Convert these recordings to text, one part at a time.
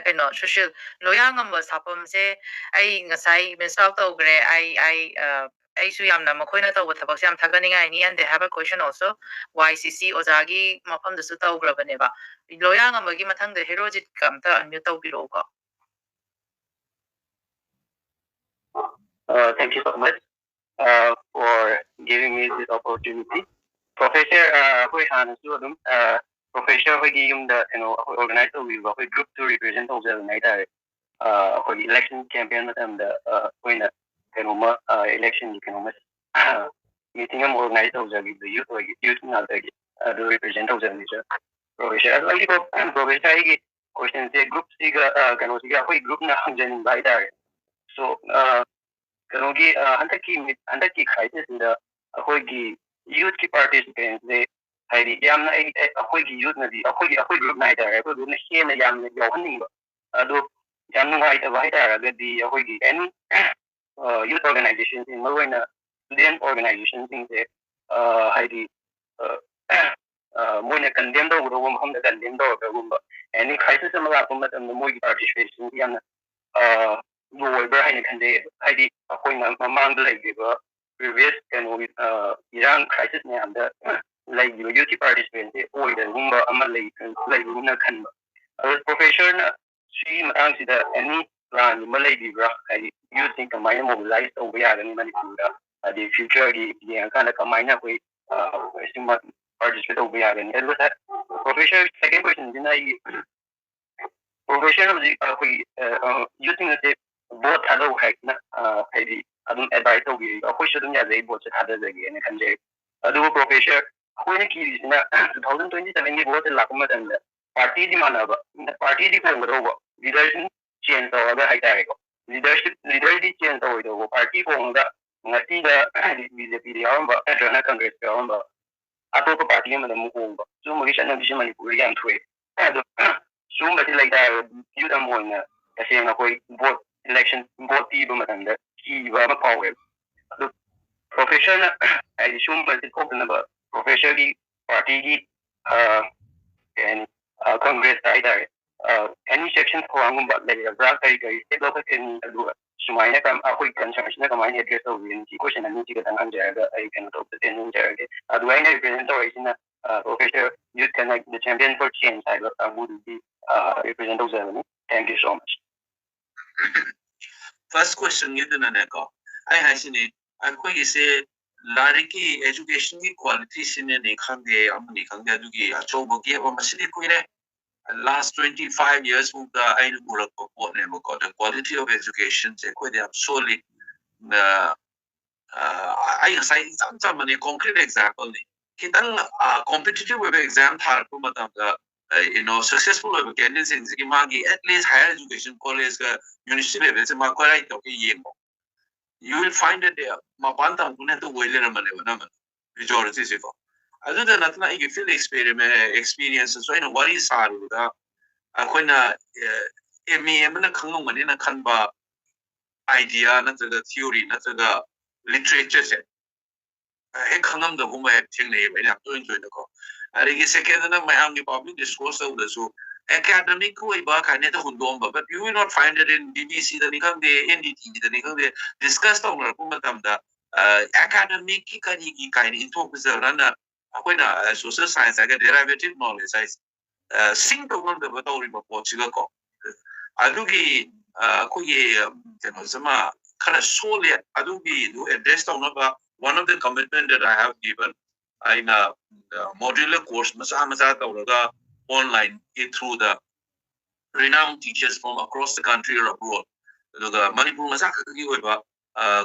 kano social loyang am was hapam se ai ngasai misal to gre I su yam na makoina to with the yam taganinga ni and they have a question also YCC ozagi mapam the suta ugrabaneba loyang am gi matang the herojit kam ta unmute biro ko. Thank you so much for giving me this opportunity. Professor, Professor, we give the organizer we group to represent of the night for the election campaign and the winner election economics meeting organizer of the youth not the represent of the Professor. As well, Professor, question say group siga can also group na hangjan by there. So kanogi under ki crisis in the youth ki participants they haidi yamna akoigi youth na di akoigi group na ida ko dun he na yamna yawhani ba ado yamna wa ida wa ida ga di akoigi any youth organizations in marina student organizations in the haidi moina condemn do ro mo hamda condemn do ga gumba any crisis ma la ko matam mo gi participation yamna Lord, I can say, I did a point among the previous Iran crisis and like the youth participants or the number of like Luna can. Profession, she answered any plan Malay I you think a minor mobilized over in Manipur. The future, the kind of a minor way, participate over and that. Profession, second question, profession of the using the both hello hack na haidi adun advice ogi ako shudun ya zai both hada zagi ne kanje adu professor ko ne ki na 2027 ni both lakuma dan party di mana ba party di ko ngro ba leadership change to ga haida ko leadership change to do party ko ngda ngati da BJP di awamba na congress ka awamba ato ko party ma da mu ko ba so mo gisha na bisha Manipur yan thwe adu so ma like that you don't want to say na ko both election both people and the key power. The professional I assume but it's open about professionally party and Congress either any section for but like a graph I state of in so my neck a quick consumption of my address of the question and music and I can talk to 10 do I represent professor you can like the champion for change I would be representative. Thank you so much. First question you didn't echo. I hasn't it. I'm going to say Lariki education quality in a country, a job last 25 years I the quality of education solely I say some concrete example. Competitive exam successful candidates in at least higher education college municipal level you will find that mapanta to majority other than that you feel experience so what is saruda akona idea na the theory na the literature set the home second my public discourse of the so academic but you will not find it in BBC the NDT the discussed on the academic kind into social science I get derivative knowledge I sing the one the Portugal adugi kind of solely adugi do address one of the commitment that I have given in a modular course online through the renowned teachers from across the country or abroad. The Manipur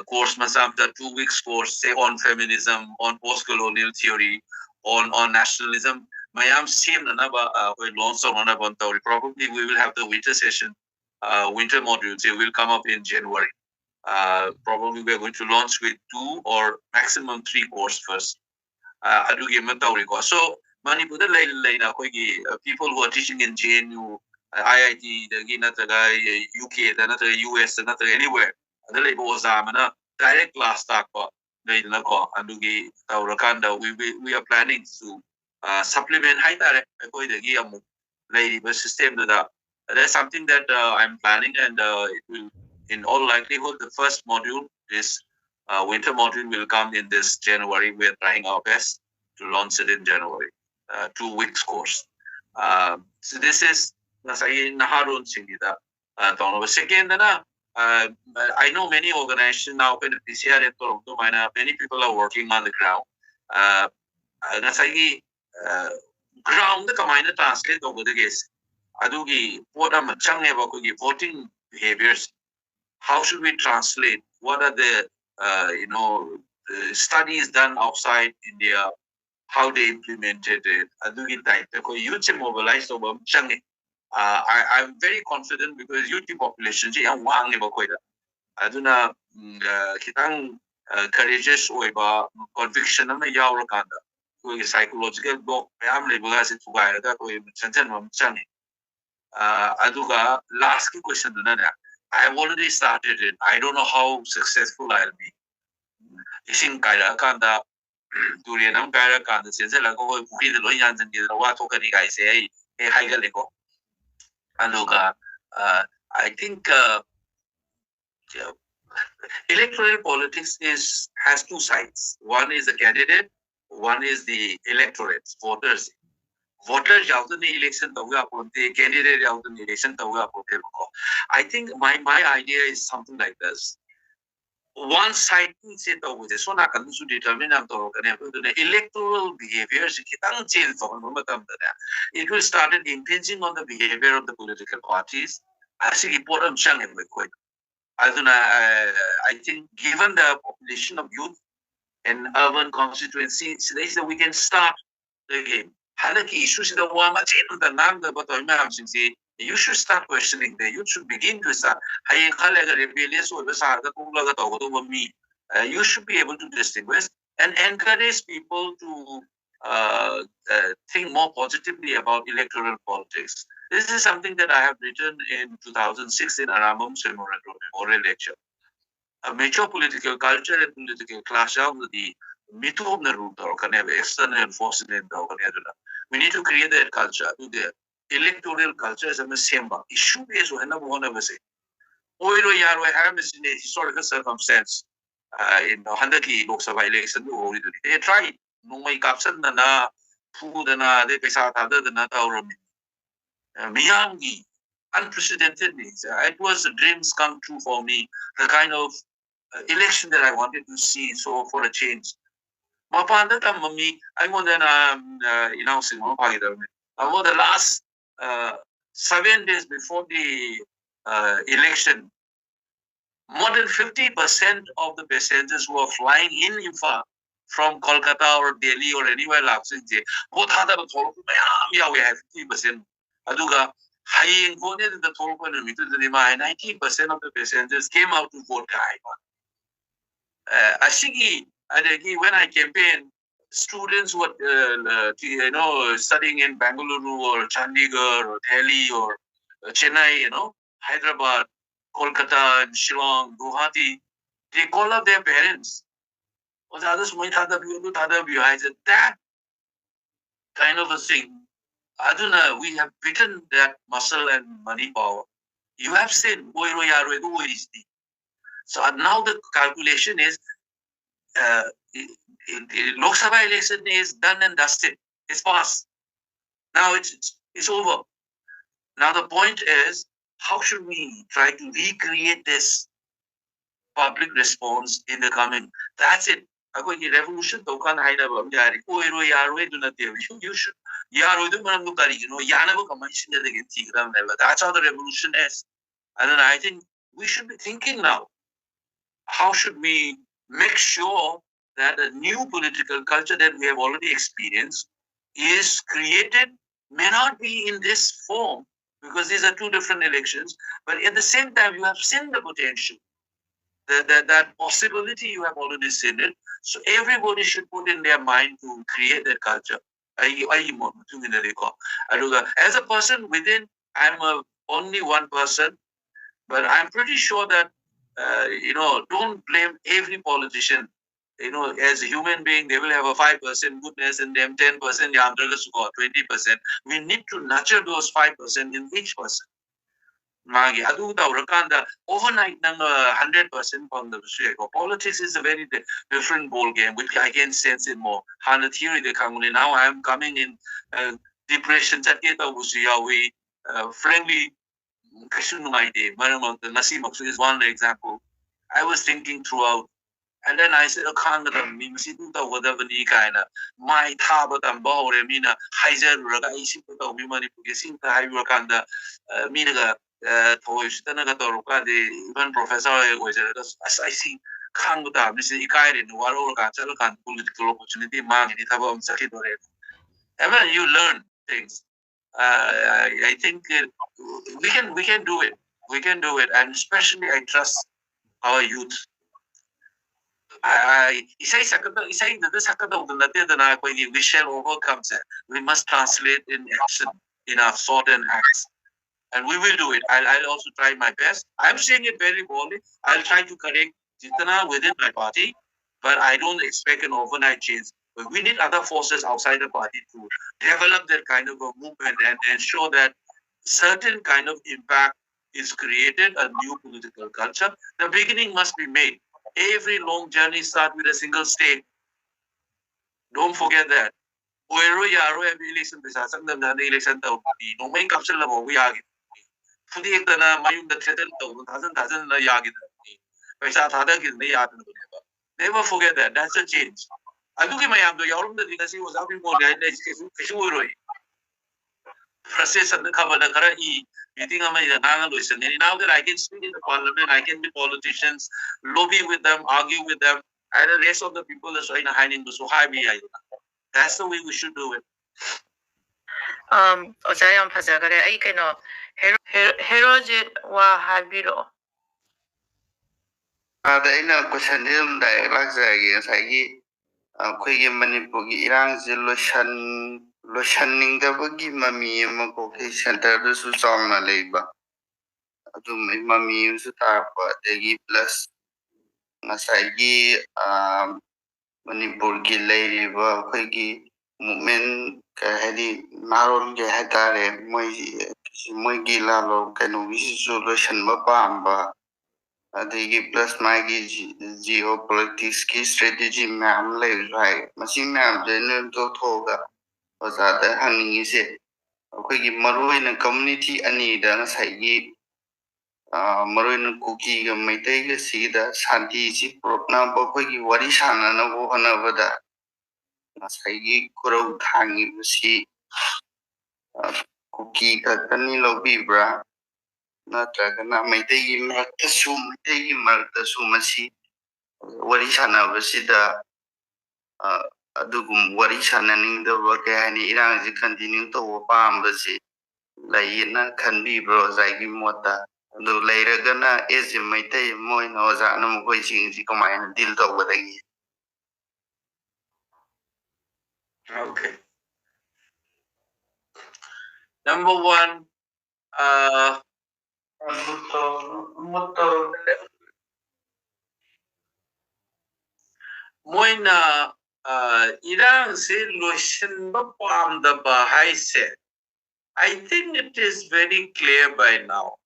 course the 2 weeks course say on feminism, on post-colonial theory, on nationalism. Mayam same probably we will have the winter session, winter modules. They will come up in January. Probably we are going to launch with 2 or maximum 3 courses first. So Manipur people who are teaching in JNU, IIT, the UK, the US, anywhere. Direct class we are planning to supplement high direct system That's something that I'm planning, and it will, in all likelihood, the first module, this winter module, will come in this January. We're trying our best to launch it in January, 2 weeks course. So this is nasa naharon singida. Second, I know many organizations now, many people are working on the ground. Nasa ground the translate over the case. Adugi what am voting behaviors. How should we translate? What are the studies done outside India? How they implemented it? Adugi type youth mobilized over I'm very confident because youth population ang wang ni bakoy da. Aduna kitang courageous oiba conviction na yaw kanda. Ko psychological block mayam lebaga se tugay da ko chanchen mamchang. Aduga last question na na. I have already started it. I don't know how successful I'll be. Ising kaya kanda durian ang kaya kanda since la ko puri de lo yan jan de wa to kani kai se ai hai ga le ko. Aduga I think electoral politics has two sides. One is the candidate, one is the electorate, voters. Voters in the election, candidate in the election. I think my idea is something like this. One side is so na kan su determine ang to the electoral behaviors change. It will start impinging on the behavior of the political parties. I think given the population of youth and urban constituencies, we can start the game. You should start questioning the youth should begin to start. You should be able to distinguish and encourage people to think more positively about electoral politics. This is something that I have written in 2006 in Aramum's memorial lecture. A mature political culture and political class the mitu of the root or can have external enforcement. We need to create that culture. The electoral culture is a semba. It should be as one of us. Oiro Yaro have in a historical circumstance in the 100 Lok Sabha election. They tried. No my caption na food and they pesa other than our Miyangi. Unprecedented needs. It was dreams come true for me. The kind of election that I wanted to see, so for a change. Mapanda mami, I want to announce the last 7 days before the election, more than 50% of the passengers who are flying in Imphal from Kolkata or Delhi or anywhere else, both had we have 50%. Aduga, high in the 90% of the passengers came out to vote. When I campaign, students were studying in Bangalore or Chandigarh or Delhi or Chennai, Hyderabad, Kolkata, and Shillong, Guwahati, they call up their parents. That kind of a thing. Aduna, we have beaten that muscle and money power. You have seen. So now the calculation is Lok Sabha election is done and dusted. It's passed. Now it's over. Now the point is, how should we try to recreate this public response in the coming? That's it. Revolution you should that's how the revolution is. And then I think we should be thinking now, how should we make sure that a new political culture that we have already experienced is created, may not be in this form, because these are two different elections, but at the same time, you have seen the potential. That possibility, you have already seen it. So everybody should put in their mind to create that culture. As a person within, I'm only one person, but I'm pretty sure that, don't blame every politician. As a human being, they will have a 5% goodness in them, 10% 20%. We need to nurture those 5% in each person. magi adu tawrakanda overnight nang 100% from the politics is a very different ball game, which I can sense it more. Hana theory the kanguli now I am coming in depression chat kita we frankly kashunu idea. Maramang the Nasim is one example. I was thinking throughout. And then I said, "Kanga mi masidu ta whatever ni kaina mai tha batam bahore mina haizer raga isi to mi mani pugesing ta haiwer kanda mina ga toish ta naga to ka de even professor was as I see kanga ta mi se ikaire no waro ka chal kan political opportunity ma ni ta ba sakhi dore ever you learn things I think we can do it and especially I trust our youth we shall overcome that. We must translate in action, in our thought and acts. And we will do it. I'll also try my best. I'm saying it very boldly. I'll try to correct Jitana within my party, but I don't expect an overnight change. But we need other forces outside the party to develop that kind of a movement and ensure that certain kind of impact is created, a new political culture. The beginning must be made. Every long journey starts with a single state. Don't forget that. Oero yaro every election bisa sang na election tau ni no may capture la mo yagi. Fudi ekta na mayung da threaten tau thousand na yagi ni. Paisa thada ki ni yagi na. Never forget that. That's a change. Adu ki mayam do yarum da dinasi was out more guide education kishu oero. Process and cover the kara e meeting ama nanga listen. Now that I can speak in the parliament, I can be politicians, lobby with them, argue with them, and the rest of the people is in a hiding to so high me. That's the way we should do it. Ojayam Pazagare, I can Herojit wa habiro. The question is like the Quigi Manipur Iran Loshaning the Wagi Mami Makoki Center, the Susana labor. To Mami Sutapa, the plus Nasagi Manipur Gilay, Quigi Movement Kahadi Maron Gahatare, Moigila, Canovis solution Mapamba. The plus my geopolitics key strategy ma'am lives right. Machine ma'am general to toga was at the hanging is it. Okay, Maroon and community anida Saigi Maroon cookie may take a see the Santi Prokna Boki Warishan and over that. Saigi Kuro hanging to see cookie Kanilo Bibra. Natragana may take him at the sum, take him at the sumasi. Warishana Vasida Adugum Warishaning the work and Iran is continuing to Obambasi. Layina can be bros like Mota. Do later gonna is in my day more in Ozanum wishing to come and deal over again. Okay. Number one, Moina Iran say lotion bapam the Bahai said. I think it is very clear by now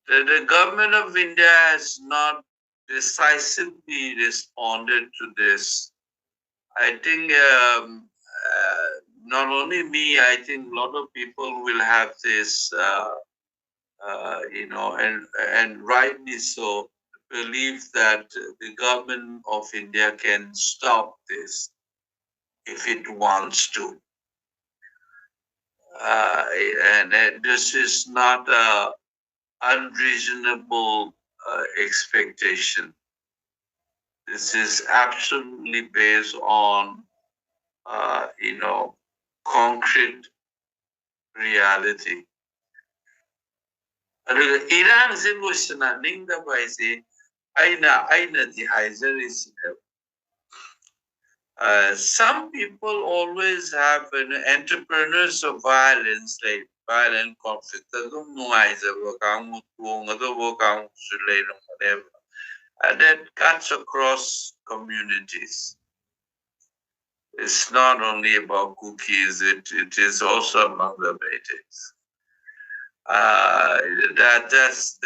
that the government of India has not decisively responded to this. I think not only me, I think a lot of people will have this, and rightly so, believe that the government of India can stop this if it wants to. And this is not an unreasonable expectation. This is absolutely based on, concrete reality. Iran is in the Baisi, Aina the Heiser is. Some people always have entrepreneurs of violence, like violent conflict. And that cuts across communities. It's not only about cookies, it is also among the natives. That's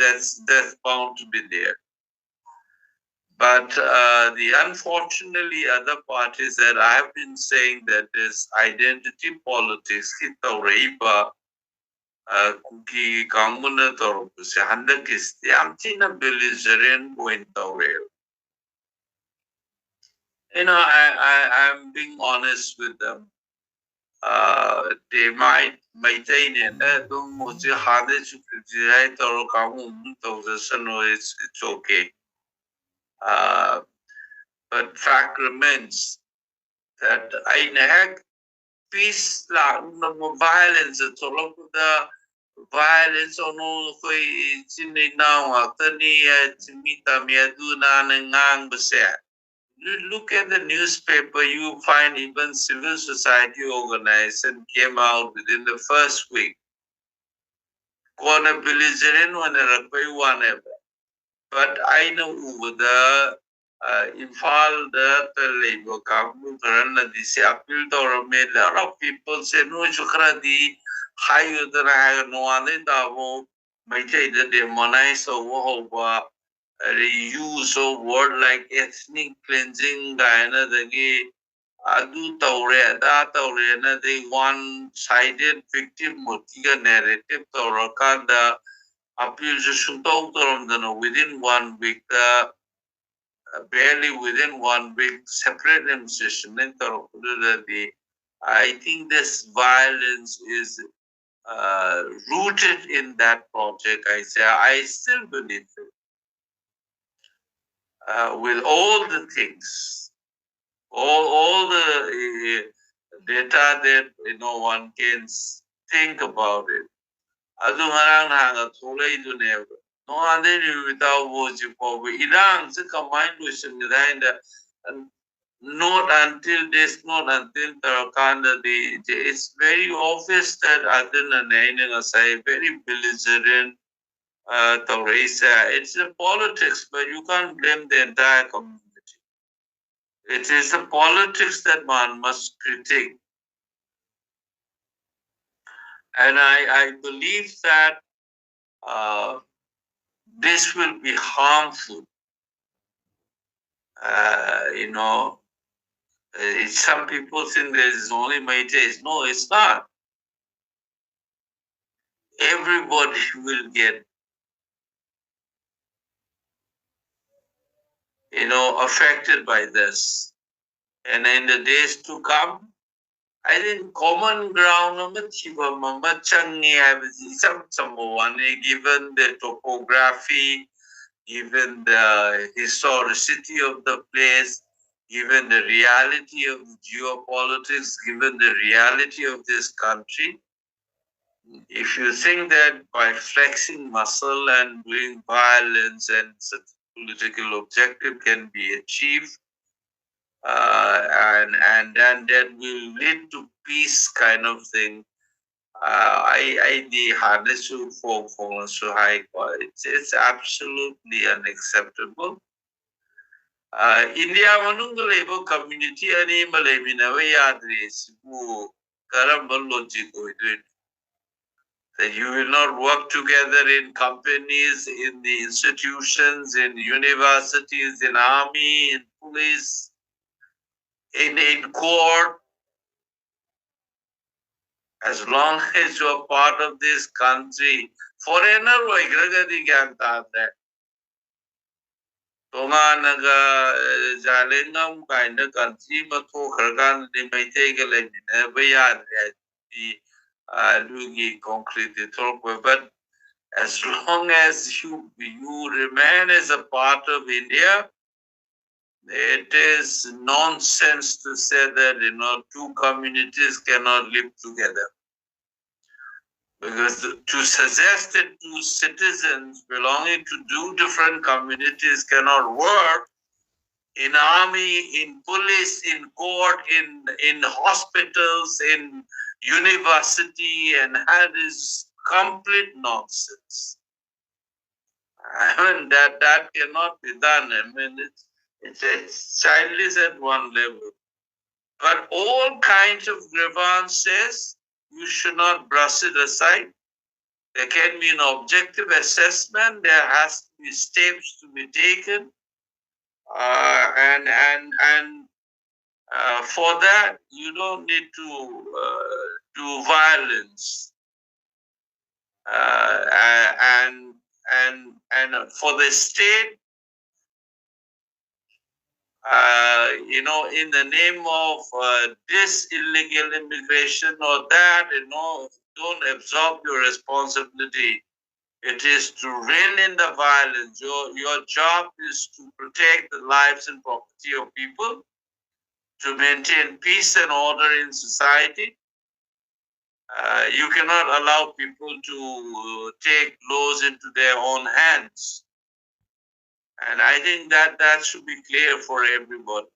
bound to be there. But the unfortunately other part is that I have been saying that this identity politics kitawreiba kuki kanguna torpuse handakis yamtina belligerent point tawreil. I'm being honest with them. They might maintain it. Don't want to have it to it's okay. But fact remains that I have peace la no violence solo the violence ono koi chini now tani chimita miaduna ngang bese. You look at the newspaper, you find even civil society organization came out within the first week. Kona belligerent one whatever. But I know over the Infal the labor government run this appeal to made a lot of people say no chukra di higher than I have no one davo might the demonize over use of word like ethnic cleansing Diana the adu taure da taure na the one sided victim motiga narrative tauraka appeal to within 1 week, barely within 1 week, separate session. I think this violence is rooted in that project. I still believe it. With all the things, all the data that one can think about it. Adu harang hanga tholai du never. No other without watching for Iran se combined with and not until this, not until Tarakanda it's very obvious that Adan and Naina say very belligerent Tauresa. It's a politics, but you can't blame the entire community. It is a politics that one must critique. And I believe that this will be harmful. Some people think there is only Meiteis. No, it's not. Everybody will get, affected by this. And in the days to come, I think common ground, given the topography, given the historicity of the place, given the reality of geopolitics, given the reality of this country, if you think that by flexing muscle and doing violence and such political objective can be achieved, and then that will lead to peace kind of thing, the harness for so high quality. It's absolutely unacceptable. India manung labor community ani malay minawe address bu karambal logic that you will not work together in companies, in the institutions, in universities, in army, in police, in court. As long as you are part of this country, foreigner waigragadi gyantanda. Tonganaga jalengam kind of country mato kargan de maitega bayad the lugi concrete talk, but as long as you remain as a part of India, it is nonsense to say that two communities cannot live together. Because to suggest that two citizens belonging to two different communities cannot work in army, in police, in court, in hospitals, in university, and that is complete nonsense. I mean, that cannot be done. I mean, it's childish at one level. But all kinds of grievances, you should not brush it aside. There can be an objective assessment. There has to be steps to be taken, and for that you don't need to do violence, and for the state, in the name of this illegal immigration or that, don't absorb your responsibility. It is to rein in the violence. Your job is to protect the lives and property of people, to maintain peace and order in society. You cannot allow people to take laws into their own hands. And I think that should be clear for everybody.